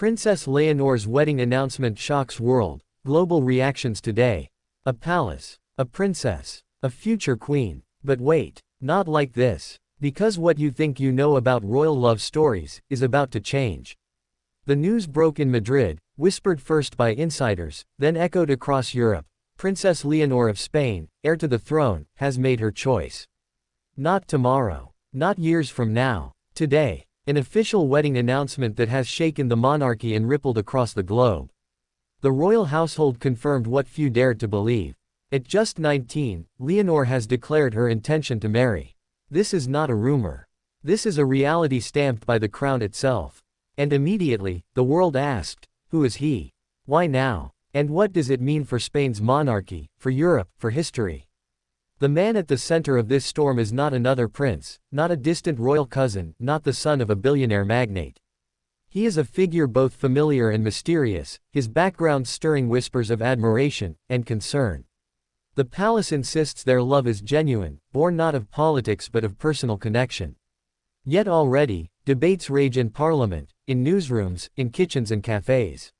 Princess Leonor's wedding announcement shocks world. Global reactions today. A palace. A princess. A future queen. But wait. Not like this. Because what you think you know about royal love stories is about to change. The news broke in Madrid, whispered first by insiders, then echoed across Europe. Princess Leonor of Spain, heir to the throne, has made her choice. Not tomorrow. Not years from now. Today. An official wedding announcement that has shaken the monarchy and rippled across the globe. The royal household confirmed what few dared to believe. At just 19, Leonor has declared her intention to marry. This is not a rumor. This is a reality stamped by the crown itself. And immediately, the world asked, who is he? Why now? And what does it mean for Spain's monarchy, for Europe, for history? The man at the center of this storm is not another prince, not a distant royal cousin, not the son of a billionaire magnate. He is a figure both familiar and mysterious, his background stirring whispers of admiration and concern. The palace insists their love is genuine, born not of politics but of personal connection. Yet already, debates rage in parliament, in newsrooms, in kitchens and cafes.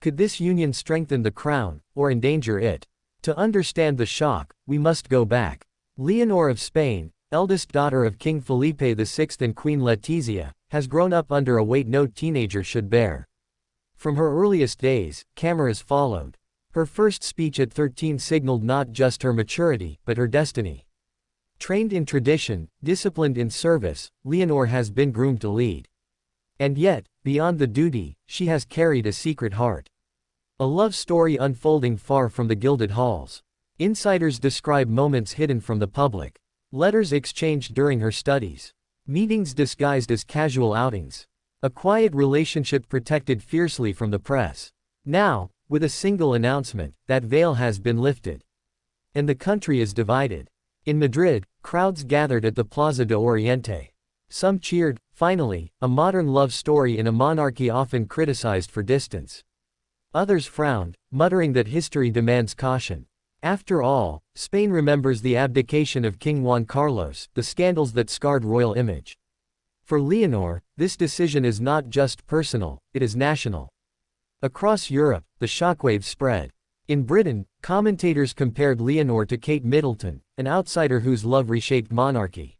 Could this union strengthen the crown, or endanger it? To understand the shock, we must go back. Leonor of Spain, eldest daughter of King Felipe VI and Queen Letizia, has grown up under a weight no teenager should bear. From her earliest days, cameras followed. Her first speech at 13 signaled not just her maturity, but her destiny. Trained in tradition, disciplined in service, Leonor has been groomed to lead. And yet, beyond the duty, she has carried a secret heart. A love story unfolding far from the gilded halls. Insiders describe moments hidden from the public. Letters exchanged during her studies. Meetings disguised as casual outings. A quiet relationship protected fiercely from the press. Now, with a single announcement, that veil has been lifted. And the country is divided. In Madrid, crowds gathered at the Plaza de Oriente. Some cheered, finally, a modern love story in a monarchy often criticized for distance. Others frowned, muttering that history demands caution. After all, Spain remembers the abdication of King Juan Carlos, the scandals that scarred royal image. For Leonor, this decision is not just personal, it is national. Across Europe, the shockwaves spread. In Britain, commentators compared Leonor to Kate Middleton, an outsider whose love reshaped monarchy.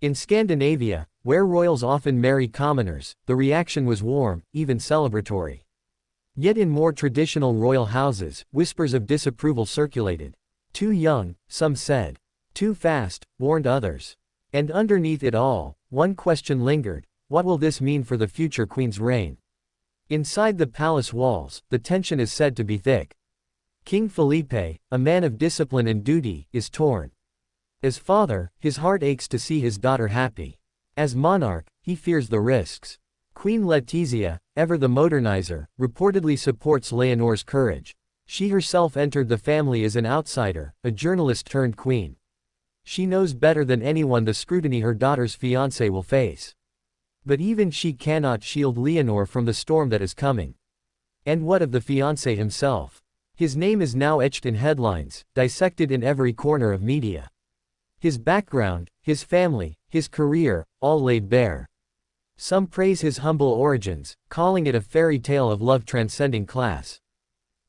In Scandinavia, where royals often marry commoners, the reaction was warm, even celebratory. Yet in more traditional royal houses, whispers of disapproval circulated. Too young, some said. Too fast, warned others. And underneath it all, one question lingered: what will this mean for the future queen's reign? Inside the palace walls, the tension is said to be thick. King Felipe, a man of discipline and duty, is torn. As father, his heart aches to see his daughter happy. As monarch, he fears the risks. Queen Letizia, ever the modernizer, reportedly supports Leonor's courage. She herself entered the family as an outsider, a journalist turned queen. She knows better than anyone the scrutiny her daughter's fiancé will face. But even she cannot shield Leonor from the storm that is coming. And what of the fiancé himself? His name is now etched in headlines, dissected in every corner of media. His background, his family, his career, all laid bare. Some praise his humble origins, calling it a fairy tale of love transcending class.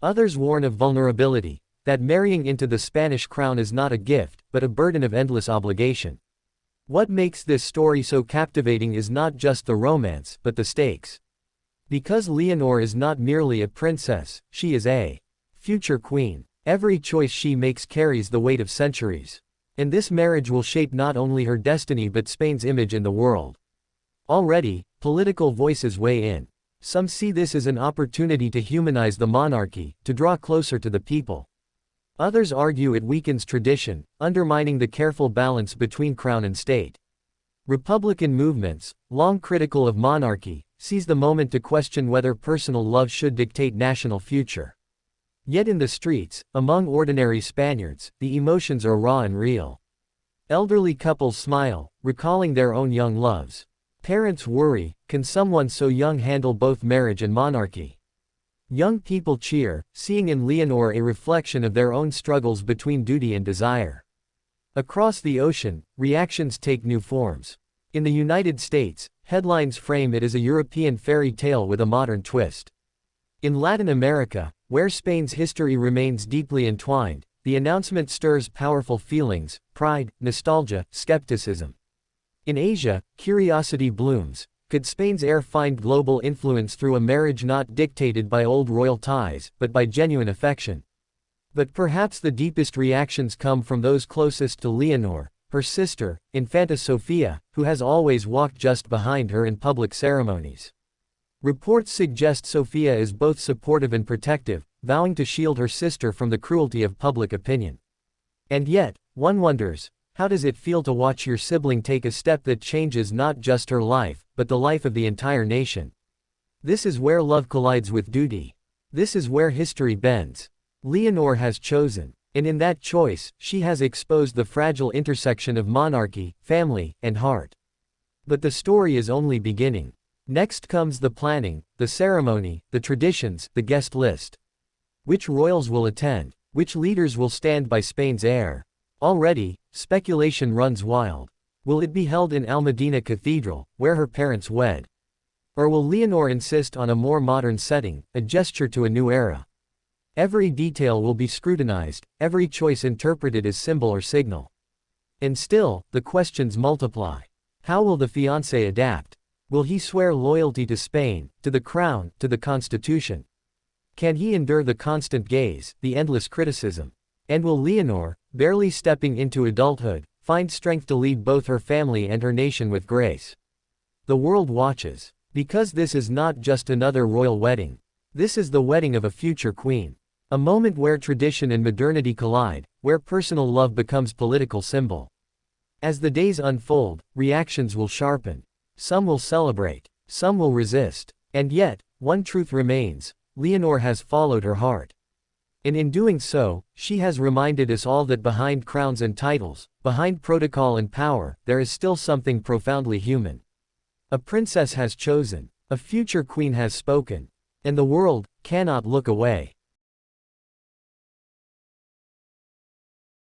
Others warn of vulnerability, that marrying into the Spanish crown is not a gift, but a burden of endless obligation. What makes this story so captivating is not just the romance, but the stakes. Because Leonor is not merely a princess, she is a future queen. Every choice she makes carries the weight of centuries. And this marriage will shape not only her destiny but Spain's image in the world. Already, political voices weigh in. Some see this as an opportunity to humanize the monarchy, to draw closer to the people. Others argue it weakens tradition, undermining the careful balance between crown and state. Republican movements, long critical of monarchy, seize the moment to question whether personal love should dictate national future. Yet in the streets, among ordinary Spaniards, the emotions are raw and real. Elderly couples smile, recalling their own young loves. Parents worry, can someone so young handle both marriage and monarchy? Young people cheer, seeing in Leonor a reflection of their own struggles between duty and desire. Across the ocean, reactions take new forms. In the United States, headlines frame it as a European fairy tale with a modern twist. In Latin America, where Spain's history remains deeply entwined, the announcement stirs powerful feelings: pride, nostalgia, skepticism. In Asia, curiosity blooms. Could Spain's heir find global influence through a marriage not dictated by old royal ties, but by genuine affection? But perhaps the deepest reactions come from those closest to Leonor, her sister, Infanta Sofia, who has always walked just behind her in public ceremonies. Reports suggest Sofia is both supportive and protective, vowing to shield her sister from the cruelty of public opinion. And yet, one wonders, how does it feel to watch your sibling take a step that changes not just her life, but the life of the entire nation? This is where love collides with duty. This is where history bends. Leonor has chosen, and in that choice, she has exposed the fragile intersection of monarchy, family, and heart. But the story is only beginning. Next comes the planning, the ceremony, the traditions, the guest list. Which royals will attend? Which leaders will stand by Spain's heir? Already, speculation runs wild. Will it be held in Almedina Cathedral, where her parents wed? Or will Leonor insist on a more modern setting, a gesture to a new era? Every detail will be scrutinized, every choice interpreted as symbol or signal. And still, the questions multiply. How will the fiancé adapt? Will he swear loyalty to Spain, to the crown, to the constitution? Can he endure the constant gaze, the endless criticism? And will Leonor, barely stepping into adulthood, find strength to lead both her family and her nation with grace? The world watches. Because this is not just another royal wedding. This is the wedding of a future queen. A moment where tradition and modernity collide, where personal love becomes political symbol. As the days unfold, reactions will sharpen. Some will celebrate. Some will resist. And yet, one truth remains: Leonor has followed her heart. And in doing so, she has reminded us all that behind crowns and titles, behind protocol and power, there is still something profoundly human. A princess has chosen, a future queen has spoken, and the world cannot look away.